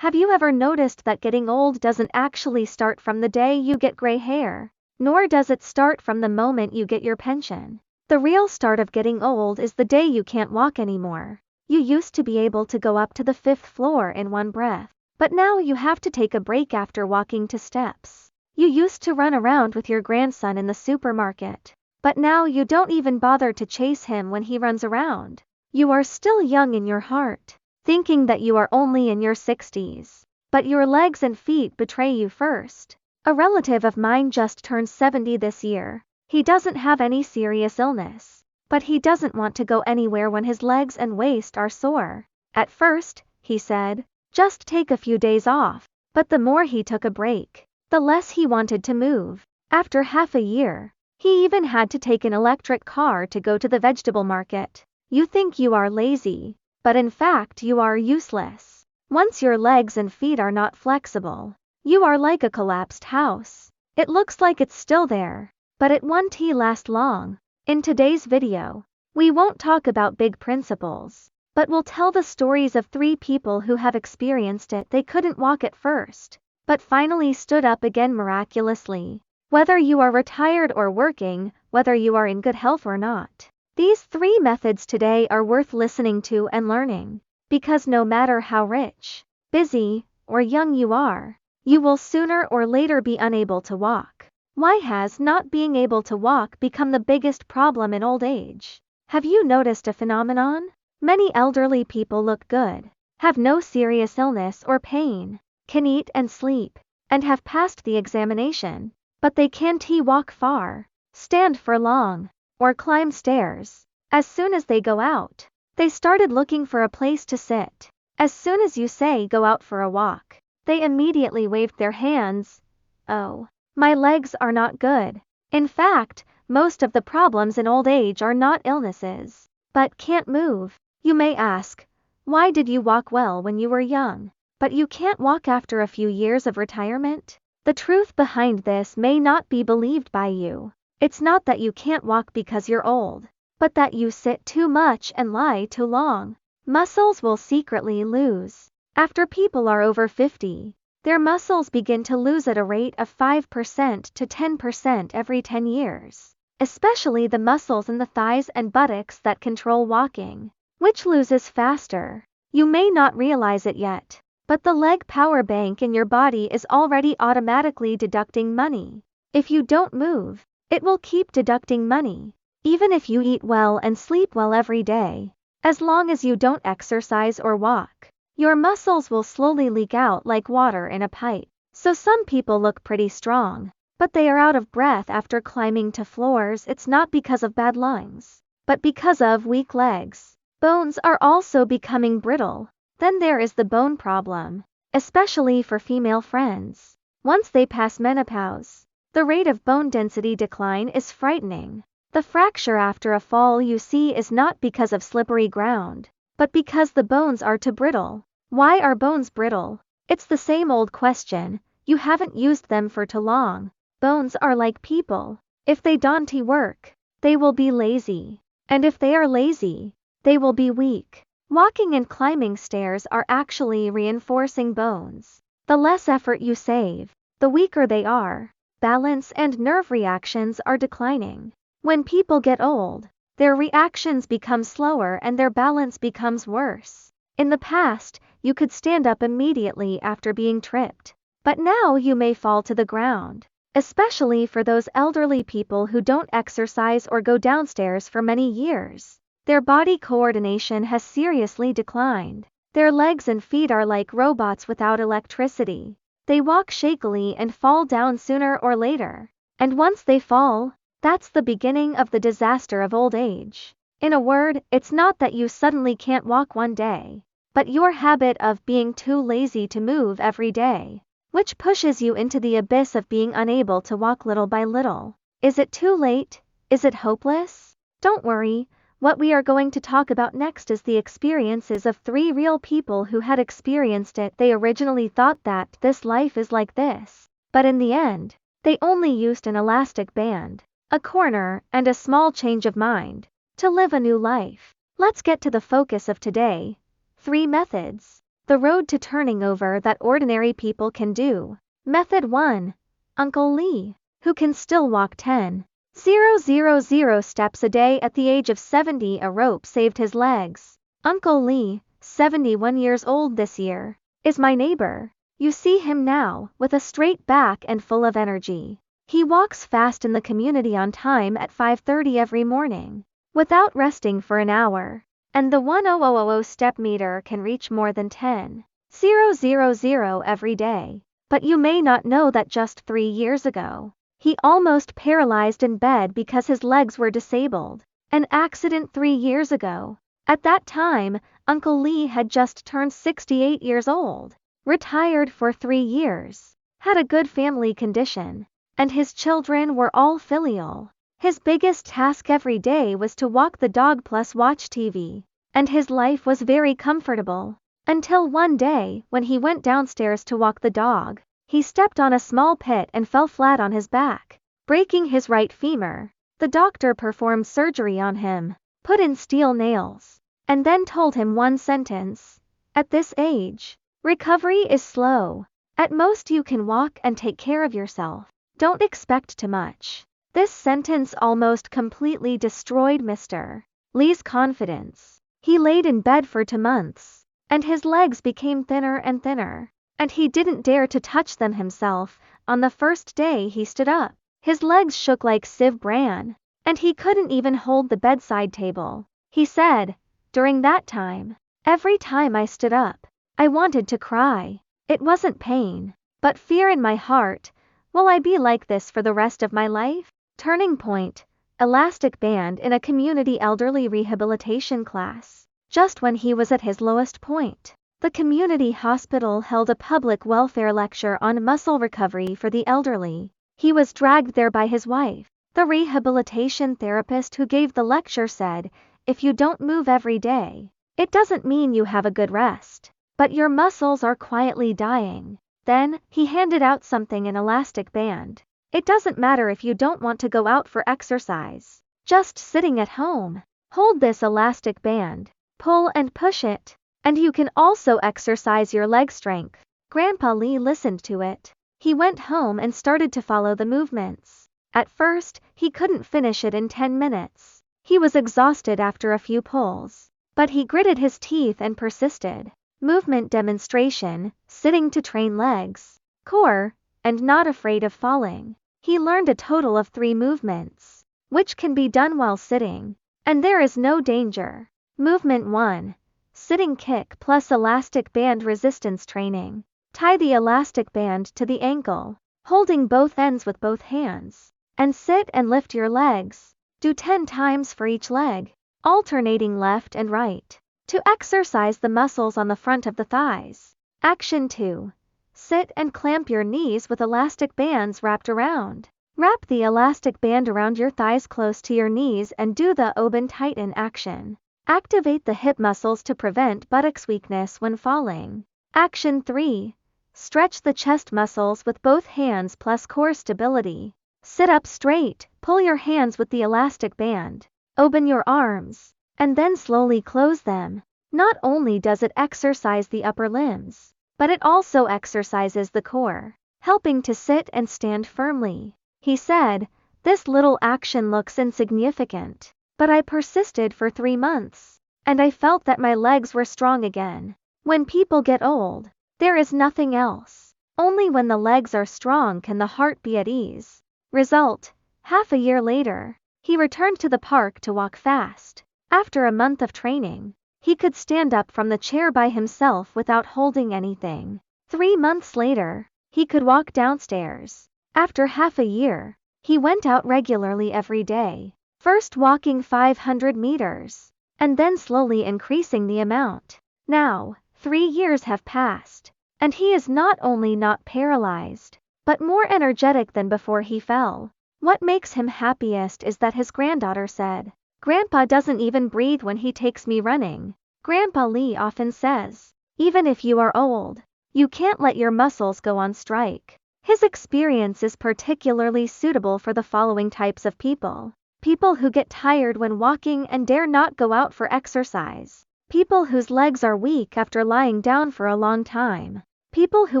Have you ever noticed that getting old doesn't actually start from the day you get gray hair? Nor does it start from the moment you get your pension. The real start of getting old is the day you can't walk anymore. You used to be able to go up to the 5th floor in one breath, but now you have to take a break after walking 2 steps. You used to run around with your grandson in the supermarket, but now you don't even bother to chase him when he runs around. You are still young in your heart, thinking that you are only in your 60s, but your legs and feet betray you first. A relative of mine just turned 70 this year. He doesn't have any serious illness, but he doesn't want to go anywhere when his legs and waist are sore. At first, he said, just take a few days off, but the more he took a break, the less he wanted to move. After half a year, he even had to take an electric car to go to the vegetable market. You think you are lazy, but in fact you are useless. Once your legs and feet are not flexible, you are like a collapsed house. It looks like it's still there, but it won't last long. In today's video, we won't talk about big principles, but we'll tell the stories of 3 people who have experienced it. They couldn't walk at first, but finally stood up again miraculously. Whether you are retired or working, whether you are in good health or not, these 3 methods today are worth listening to and learning, because no matter how rich, busy, or young you are, you will sooner or later be unable to walk. Why has not being able to walk become the biggest problem in old age? Have you noticed a phenomenon? Many elderly people look good, have no serious illness or pain, can eat and sleep, and have passed the examination, but they can't walk far, stand for long, or climb stairs. As soon as they go out, they started looking for a place to sit. As soon as you say go out for a walk, they immediately waved their hands. Oh, my legs are not good. In fact, most of the problems in old age are not illnesses, but can't move. You may ask, why did you walk well when you were young, but you can't walk after a few years of retirement? The truth behind this may not be believed by you. It's not that you can't walk because you're old, but that you sit too much and lie too long. Muscles will secretly lose. After people are over 50, their muscles begin to lose at a rate of 5% to 10% every 10 years, especially the muscles in the thighs and buttocks that control walking, which loses faster. You may not realize it yet, but the leg power bank in your body is already automatically deducting money. If you don't move, it will keep deducting money, even if you eat well and sleep well every day. As long as you don't exercise or walk, your muscles will slowly leak out like water in a pipe. So some people look pretty strong, but they are out of breath after climbing to floors. It's not because of bad lungs, but because of weak legs. Bones are also becoming brittle. Then there is the bone problem, especially for female friends. Once they pass menopause, the rate of bone density decline is frightening. The fracture after a fall you see is not because of slippery ground, but because the bones are too brittle. Why are bones brittle? It's the same old question. You haven't used them for too long. Bones are like people. If they don't work, they will be lazy. And if they are lazy, they will be weak. Walking and climbing stairs are actually reinforcing bones. The less effort you save, the weaker they are. Balance and nerve reactions are declining. When people get old, their reactions become slower and their balance becomes worse. In the past, you could stand up immediately after being tripped, but now you may fall to the ground, especially for those elderly people who don't exercise or go downstairs for many years. Their body coordination has seriously declined. Their legs and feet are like robots without electricity. They walk shakily and fall down sooner or later. And once they fall, that's the beginning of the disaster of old age. In a word, it's not that you suddenly can't walk one day, but your habit of being too lazy to move every day, which pushes you into the abyss of being unable to walk little by little. Is it too late? Is it hopeless? Don't worry. What we are going to talk about next is the experiences of 3 real people who had experienced it. They originally thought that this life is like this, but in the end, they only used an elastic band, a corner, and a small change of mind to live a new life. Let's get to the focus of today. 3 methods. the road to turning over that ordinary people can do. Method 1. Uncle Lee, who can still walk 10,000 steps a day at the age of 70. A rope saved his legs. Uncle Lee, 71 years old this year, is my neighbor. You see him now, with a straight back and full of energy. He walks fast in the community on time at 5:30 every morning, without resting for an hour. And the 10,000 step meter can reach more than 10,000 every day. But you may not know that just 3 years ago, he almost paralyzed in bed because his legs were disabled. An accident 3 years ago. At that time, Uncle Lee had just turned 68 years old, retired for 3 years, had a good family condition, and his children were all filial. His biggest task every day was to walk the dog plus watch TV, and his life was very comfortable. Until one day, when he went downstairs to walk the dog, he stepped on a small pit and fell flat on his back, breaking his right femur. The doctor performed surgery on him, put in steel nails, and then told him one sentence: at this age, recovery is slow. At most you can walk and take care of yourself. Don't expect too much. This sentence almost completely destroyed Mr. Lee's confidence. He laid in bed for 2 months, and his legs became thinner and thinner, and he didn't dare to touch them himself. On the first day he stood up, his legs shook like sieve bran, and he couldn't even hold the bedside table. He said, during that time, every time I stood up, I wanted to cry. It wasn't pain, but fear in my heart. Will I be like this for the rest of my life? Turning point: elastic band in a community elderly rehabilitation class. Just when he was at his lowest point, the community hospital held a public welfare lecture on muscle recovery for the elderly. He was dragged there by his wife. The rehabilitation therapist who gave the lecture said, if you don't move every day, it doesn't mean you have a good rest, but your muscles are quietly dying. Then, he handed out something, an elastic band. It doesn't matter if you don't want to go out for exercise. Just sitting at home, hold this elastic band, pull and push it, and you can also exercise your leg strength. Grandpa Lee listened to it. He went home and started to follow the movements. At first, he couldn't finish it in 10 minutes. He was exhausted after a few pulls, but he gritted his teeth and persisted. Movement demonstration, sitting to train legs, core, and not afraid of falling. He learned a total of 3 movements, which can be done while sitting, and there is no danger. Movement 1. Sitting kick plus elastic band resistance training. Tie the elastic band to the ankle, holding both ends with both hands, and sit and lift your legs. Do 10 times for each leg, alternating left and right, to exercise the muscles on the front of the thighs. Action 2. Sit and clamp your knees with elastic bands wrapped around. Wrap the elastic band around your thighs close to your knees and do the open tighten action. Activate the hip muscles to prevent buttocks weakness when falling. Action 3. Stretch the chest muscles with both hands plus core stability. Sit up straight, pull your hands with the elastic band, open your arms, and then slowly close them. Not only does it exercise the upper limbs, but it also exercises the core, helping to sit and stand firmly. He said, this little action looks insignificant, but I persisted for 3 months, and I felt that my legs were strong again. When people get old, there is nothing else. Only when the legs are strong can the heart be at ease. Result: half a year later, he returned to the park to walk fast. After a month of training, he could stand up from the chair by himself without holding anything. 3 months later, he could walk downstairs. After half a year, he went out regularly every day, first walking 500 meters, and then slowly increasing the amount. Now, 3 years have passed, and he is not only not paralyzed, but more energetic than before he fell. What makes him happiest is that his granddaughter said, "Grandpa doesn't even breathe when he takes me running." Grandpa Lee often says, even if you are old, you can't let your muscles go on strike. His experience is particularly suitable for the following types of people. People who get tired when walking and dare not go out for exercise. People whose legs are weak after lying down for a long time. People who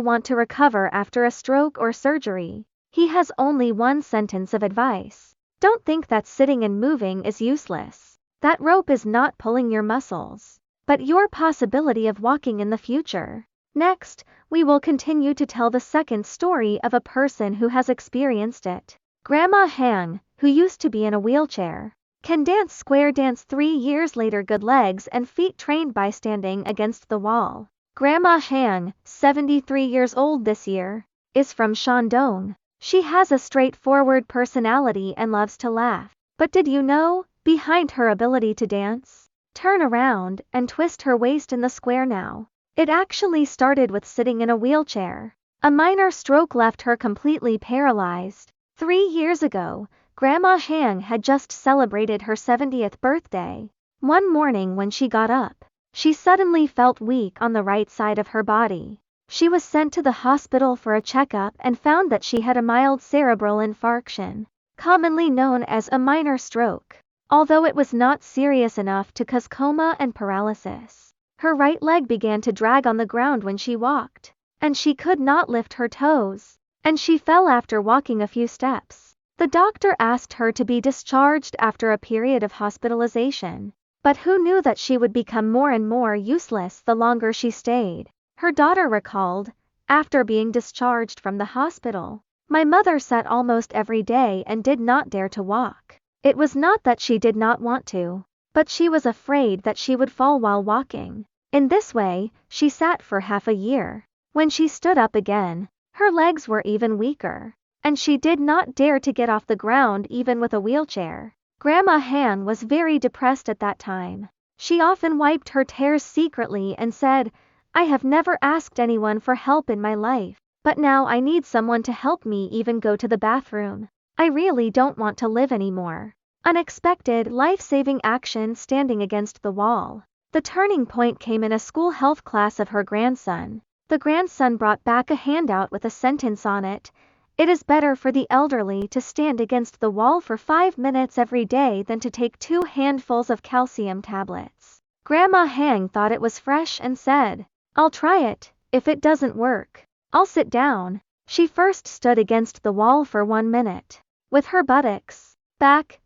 want to recover after a stroke or surgery. He has only one sentence of advice. Don't think that sitting and moving is useless. That rope is not pulling your muscles, but your possibility of walking in the future. Next, we will continue to tell the second story of a person who has experienced it. Grandma Hang, who used to be in a wheelchair, can dance square dance 3 years later. Good legs and feet trained by standing against the wall. Grandma Hang, 73 years old this year, is from Shandong. She has a straightforward personality and loves to laugh. But did you know, behind her ability to dance, turn around, and twist her waist in the square now, it actually started with sitting in a wheelchair. A minor stroke left her completely paralyzed. 3 years ago, Grandma Hang had just celebrated her 70th birthday. One morning when she got up, she suddenly felt weak on the right side of her body. She was sent to the hospital for a checkup and found that she had a mild cerebral infarction, commonly known as a minor stroke. Although it was not serious enough to cause coma and paralysis, her right leg began to drag on the ground when she walked, and she could not lift her toes, and she fell after walking a few steps. The doctor asked her to be discharged after a period of hospitalization, but who knew that she would become more and more useless the longer she stayed. Her daughter recalled, after being discharged from the hospital, my mother sat almost every day and did not dare to walk. It was not that she did not want to, but she was afraid that she would fall while walking. In this way, she sat for half a year. When she stood up again, her legs were even weaker, and she did not dare to get off the ground even with a wheelchair. Grandma Han was very depressed at that time. She often wiped her tears secretly and said, I have never asked anyone for help in my life, but now I need someone to help me even go to the bathroom. I really don't want to live anymore. Unexpected, life-saving action: standing against the wall. The turning point came in a school health class of her grandson. The grandson brought back a handout with a sentence on it. It is better for the elderly to stand against the wall for 5 minutes every day than to take 2 handfuls of calcium tablets. Grandma Hang thought it was fresh and said, I'll try it. If it doesn't work, I'll sit down. She first stood against the wall for 1 minute, with her buttocks, back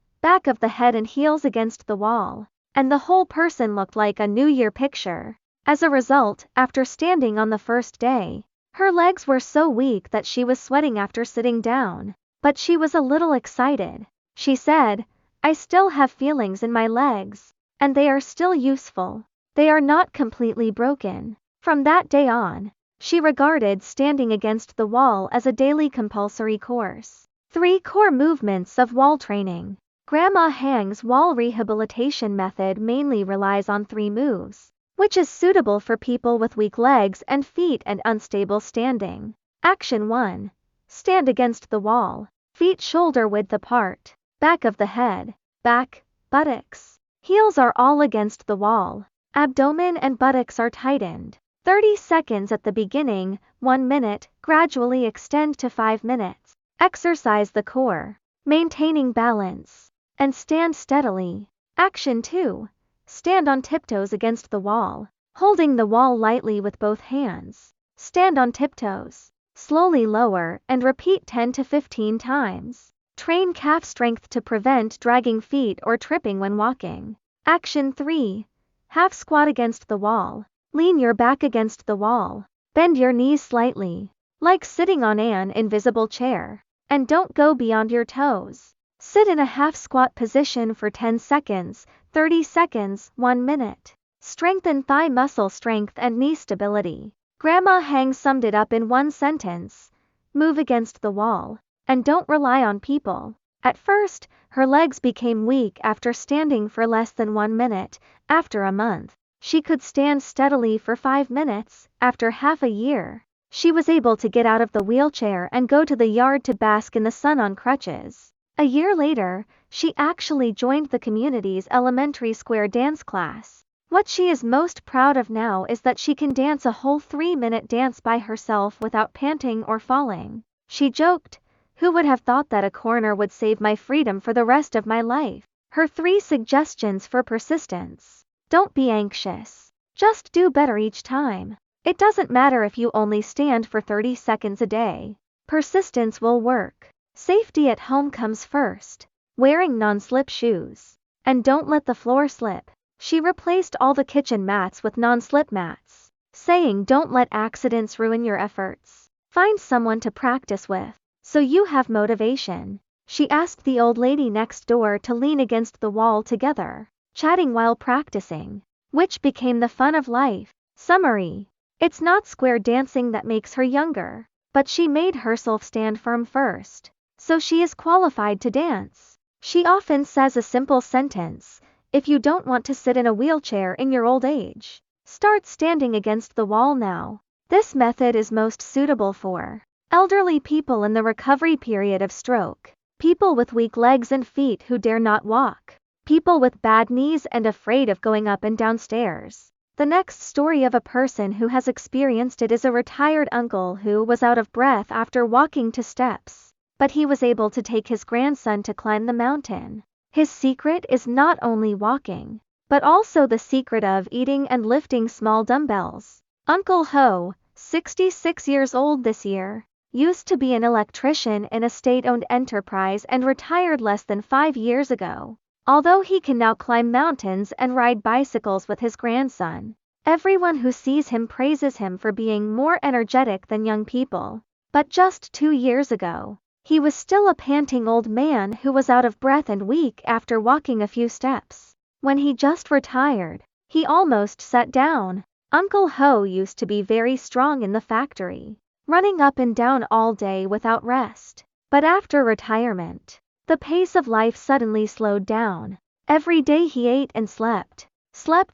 of the head and heels against the wall, and the whole person looked like a New Year picture. As a result, after standing on the first day, her legs were so weak that she was sweating after sitting down, but she was a little excited. She said, I still have feelings in my legs, and they are still useful. They are not completely broken. From that day on, she regarded standing against the wall as a daily compulsory course. 3 core movements of wall training. Grandma Hang's wall rehabilitation method mainly relies on 3 moves, which is suitable for people with weak legs and feet and unstable standing. Action 1. Stand against the wall. Feet shoulder width apart. Back of the head, back, buttocks, heels are all against the wall. Abdomen and buttocks are tightened. 30 seconds at the beginning, 1 minute, gradually extend to 5 minutes. Exercise the core, maintaining balance, and stand steadily. Action 2. Stand on tiptoes against the wall, holding the wall lightly with both hands. Stand on tiptoes, slowly lower, and repeat 10 to 15 times. Train calf strength to prevent dragging feet or tripping when walking. Action 3. Half squat against the wall. Lean your back against the wall. Bend your knees slightly, like sitting on an invisible chair, and don't go beyond your toes. Sit in a half squat position for 10 seconds, 30 seconds, 1 minute. Strengthen thigh muscle strength and knee stability. Grandma Hang summed it up in 1 sentence. Move against the wall, and don't rely on people. At first, her legs became weak after standing for less than 1 minute. After a month, she could stand steadily for 5 minutes. After half a year, she was able to get out of the wheelchair and go to the yard to bask in the sun on crutches. A year later, she actually joined the community's elementary square dance class. What she is most proud of now is that she can dance a whole 3-minute dance by herself without panting or falling. She joked, who would have thought that a corner would save my freedom for the rest of my life? Her 3 suggestions for persistence. Don't be anxious. Just do better each time. It doesn't matter if you only stand for 30 seconds a day. Persistence will work. Safety at home comes first. Wearing non-slip shoes. And don't let the floor slip. She replaced all the kitchen mats with non-slip mats, saying don't let accidents ruin your efforts. Find someone to practice with, so you have motivation. She asked the old lady next door to lean against the wall together, chatting while practicing, which became the fun of life. Summary. It's not square dancing that makes her younger, but she made herself stand firm first, so she is qualified to dance. She often says a simple sentence: if you don't want to sit in a wheelchair in your old age, start standing against the wall now. This method is most suitable for elderly people in the recovery period of stroke, people with weak legs and feet who dare not walk, people with bad knees and afraid of going up and down stairs. The next story of a person who has experienced it is a retired uncle who was out of breath after walking 2 steps, but he was able to take his grandson to climb the mountain. His secret is not only walking, but also the secret of eating and lifting small dumbbells. Uncle Ho, 66 years old this year, used to be an electrician in a state-owned enterprise and retired less than 5 years ago. Although he can now climb mountains and ride bicycles with his grandson, everyone who sees him praises him for being more energetic than young people. But just 2 years ago, he was still a panting old man who was out of breath and weak after walking a few steps. When he just retired, he almost sat down. Uncle Ho used to be very strong in the factory, running up and down all day without rest. But after retirement, the pace of life suddenly slowed down. Every day he ate and slept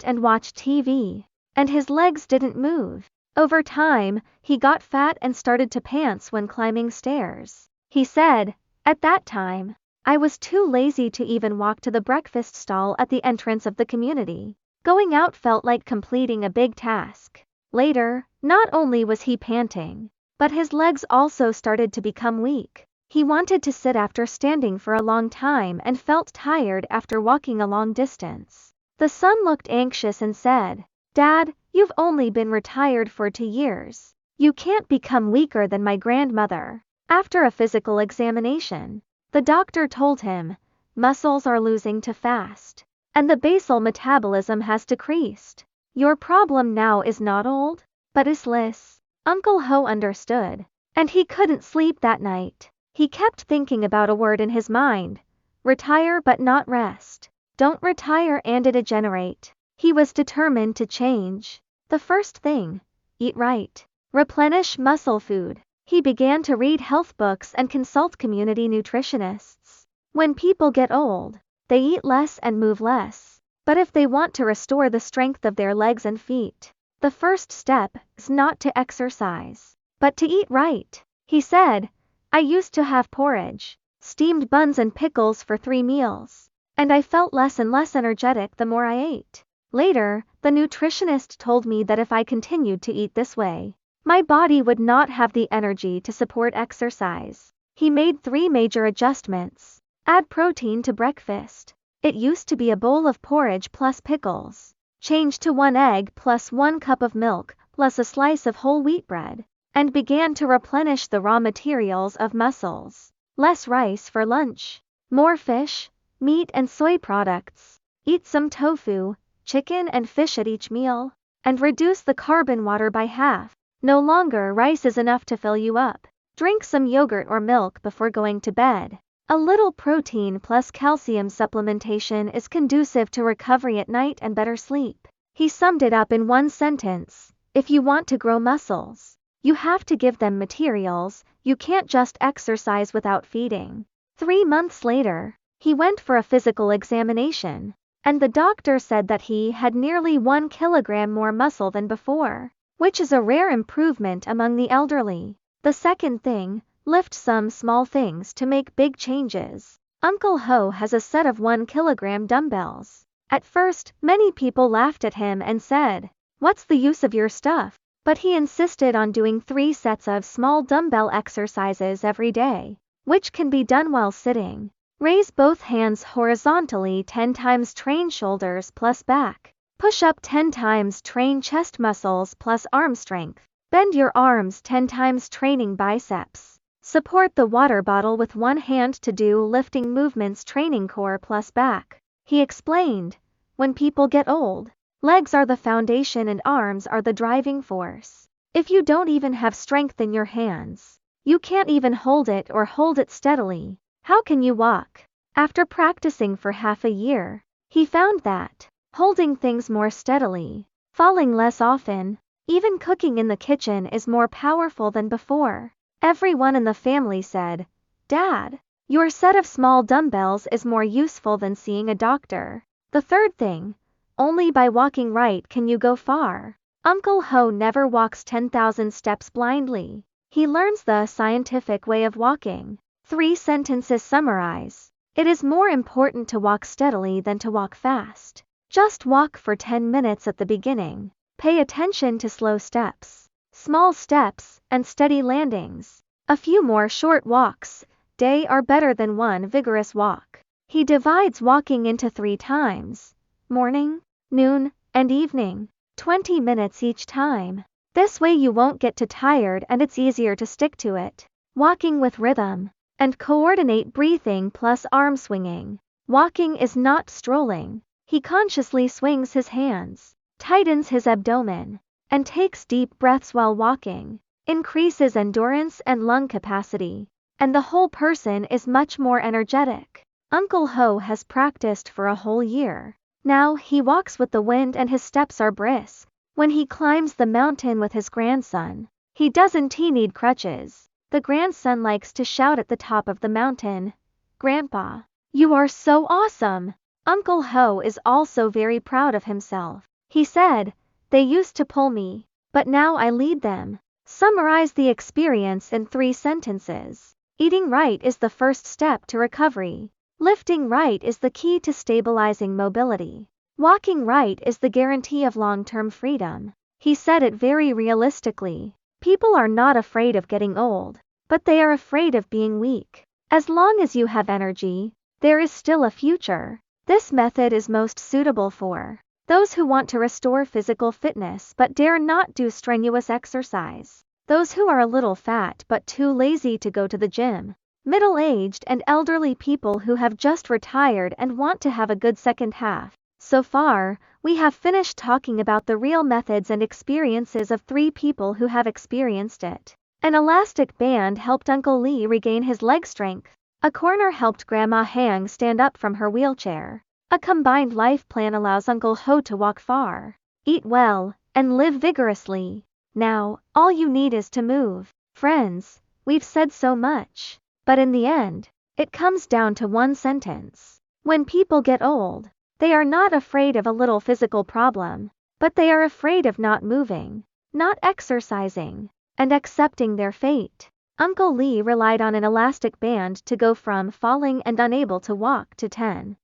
and watched TV, and his legs didn't move. Over time, he got fat and started to pants when climbing stairs. He said, "At that time, I was too lazy to even walk to the breakfast stall at the entrance of the community. Going out felt like completing a big task." Later, not only was he panting, but his legs also started to become weak. He wanted to sit after standing for a long time and felt tired after walking a long distance. The son looked anxious and said, "Dad, you've only been retired for 2 years. You can't become weaker than my grandmother." After a physical examination, the doctor told him, "Muscles are losing too fast, and the basal metabolism has decreased. Your problem now is not old, but istless." Uncle Ho understood, and he couldn't sleep that night. He kept thinking about a word in his mind: retire but not rest. Don't retire and degenerate. He was determined to change. The first thing: eat right. Replenish muscle food. He began to read health books and consult community nutritionists. When people get old, they eat less and move less. But if they want to restore the strength of their legs and feet, the first step is not to exercise, but to eat right. He said, "I used to have porridge, steamed buns and pickles for 3 meals, and I felt less and less energetic the more I ate. Later, the nutritionist told me that if I continued to eat this way, my body would not have the energy to support exercise." He made 3 major adjustments. Add protein to breakfast. It used to be a bowl of porridge plus pickles. Change to 1 egg plus 1 cup of milk plus a slice of whole wheat bread, and began to replenish the raw materials of muscles. Less rice for lunch. More fish, meat and soy products. Eat some tofu, chicken and fish at each meal, and reduce the carbon water by half. No longer rice is enough to fill you up. Drink some yogurt or milk before going to bed. A little protein plus calcium supplementation is conducive to recovery at night and better sleep. He summed it up in 1 sentence: if you want to grow muscles, you have to give them materials. You can't just exercise without feeding. 3 months later, he went for a physical examination, and the doctor said that he had nearly 1 kilogram more muscle than before, which is a rare improvement among the elderly. The second thing: lift some small things to make big changes. Uncle Ho has a set of 1 kilogram dumbbells. At first, many people laughed at him and said, "What's the use of your stuff?" But he insisted on doing 3 sets of small dumbbell exercises every day, which can be done while sitting. Raise both hands horizontally 10 times, train shoulders plus back. Push up 10 times, train chest muscles plus arm strength. Bend your arms 10 times, training biceps. Support the water bottle with one hand to do lifting movements, training core plus back. He explained, when people get old, legs are the foundation and arms are the driving force. If you don't even have strength in your hands, you can't even hold it or hold it steadily, how can you walk? After practicing for half a year, he found that holding things more steadily, falling less often, even cooking in the kitchen is more powerful than before. Everyone in the family said, "Dad, your set of small dumbbells is more useful than seeing a doctor." The third thing, only by walking right can you go far. Uncle Ho never walks 10,000 steps blindly. He learns the scientific way of walking. 3 sentences summarize. It is more important to walk steadily than to walk fast. Just walk for 10 minutes at the beginning. Pay attention to slow steps, small steps, and steady landings. A few more short walks a day are better than one vigorous walk. He divides walking into 3 times: morning, noon, and evening. 20 minutes each time. This way you won't get too tired and it's easier to stick to it. Walking with rhythm and coordinate breathing plus arm swinging. Walking is not strolling. He consciously swings his hands, tightens his abdomen, and takes deep breaths while walking, increases endurance and lung capacity, and the whole person is much more energetic. Uncle Ho has practiced for a whole year. Now he walks with the wind and his steps are brisk. When he climbs the mountain with his grandson, he doesn't need crutches. The grandson likes to shout at the top of the mountain, "Grandpa, you are so awesome!" Uncle Ho is also very proud of himself. He said, "They used to pull me, but now I lead them." Summarize the experience in 3 sentences. Eating right is the first step to recovery. Lifting right is the key to stabilizing mobility. Walking right is the guarantee of long-term freedom. He said it very realistically. People are not afraid of getting old, but they are afraid of being weak. As long as you have energy, there is still a future. This method is most suitable for those who want to restore physical fitness but dare not do strenuous exercise, those who are a little fat but too lazy to go to the gym, middle-aged and elderly people who have just retired and want to have a good second half. So far, we have finished talking about the real methods and experiences of 3 people who have experienced it. An elastic band helped Uncle Lee regain his leg strength. A corner helped Grandma Hang stand up from her wheelchair. A combined life plan allows Uncle Ho to walk far, eat well, and live vigorously. Now, all you need is to move. Friends, we've said so much, but in the end, it comes down to one sentence. When people get old, they are not afraid of a little physical problem, but they are afraid of not moving, not exercising, and accepting their fate. Uncle Lee relied on an elastic band to go from falling and unable to walk to 10,000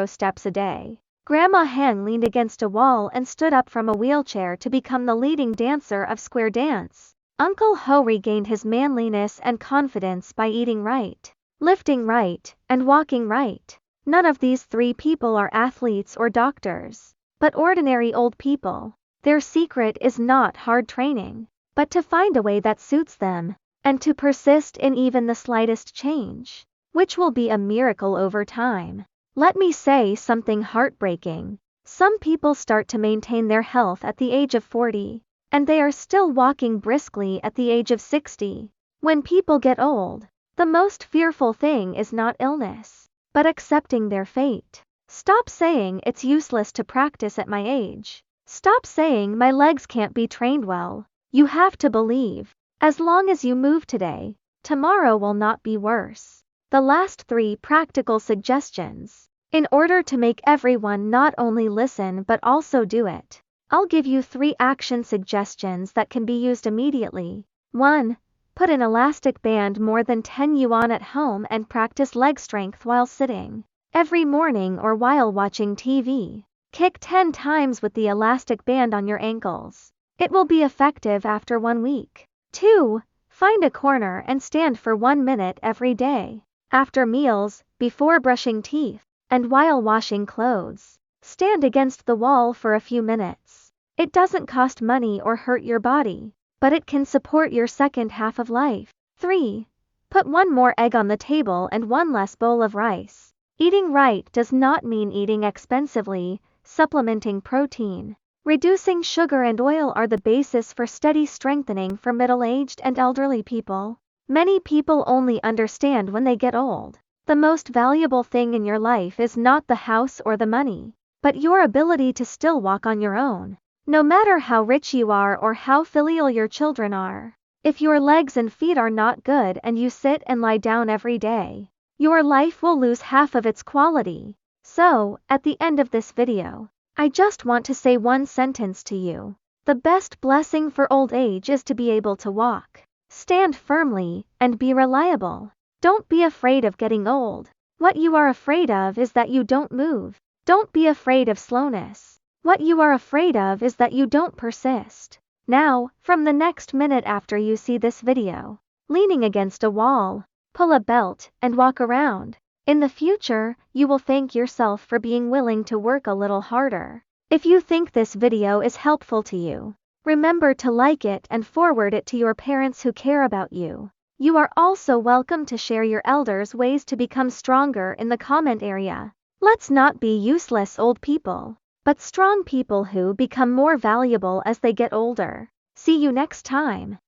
steps a day. Grandma Hang leaned against a wall and stood up from a wheelchair to become the leading dancer of square dance. Uncle Ho regained his manliness and confidence by eating right, lifting right, and walking right. None of these 3 people are athletes or doctors, but ordinary old people. Their secret is not hard training, but to find a way that suits them, and to persist in even the slightest change, which will be a miracle over time. Let me say something heartbreaking. Some people start to maintain their health at the age of 40, and they are still walking briskly at the age of 60. When people get old, the most fearful thing is not illness, but accepting their fate. Stop saying it's useless to practice at my age. Stop saying my legs can't be trained well. You have to believe, as long as you move today, tomorrow will not be worse. The last 3 practical suggestions. In order to make everyone not only listen but also do it, I'll give you 3 action suggestions that can be used immediately. 1. Put an elastic band more than 10 yuan at home and practice leg strength while sitting. Every morning or while watching TV. Kick 10 times with the elastic band on your ankles. It will be effective after 1 week. 2. Find a corner and stand for 1 minute every day. After meals, before brushing teeth, and while washing clothes. Stand against the wall for a few minutes. It doesn't cost money or hurt your body, but it can support your second half of life. 3. Put one more egg on the table and one less bowl of rice. Eating right does not mean eating expensively. Supplementing protein, reducing sugar and oil are the basis for steady strengthening for middle-aged and elderly people. Many people only understand when they get old. The most valuable thing in your life is not the house or the money, but your ability to still walk on your own. No matter how rich you are or how filial your children are, if your legs and feet are not good and you sit and lie down every day, your life will lose half of its quality. So, at the end of this video, I just want to say one sentence to you. The best blessing for old age is to be able to walk, stand firmly, and be reliable. Don't be afraid of getting old. What you are afraid of is that you don't move. Don't be afraid of slowness. What you are afraid of is that you don't persist. Now, from the next minute after you see this video, leaning against a wall, pull a belt, and walk around. In the future, you will thank yourself for being willing to work a little harder. If you think this video is helpful to you, remember to like it and forward it to your parents who care about you. You are also welcome to share your elders' ways to become stronger in the comment area. Let's not be useless old people, but strong people who become more valuable as they get older. See you next time.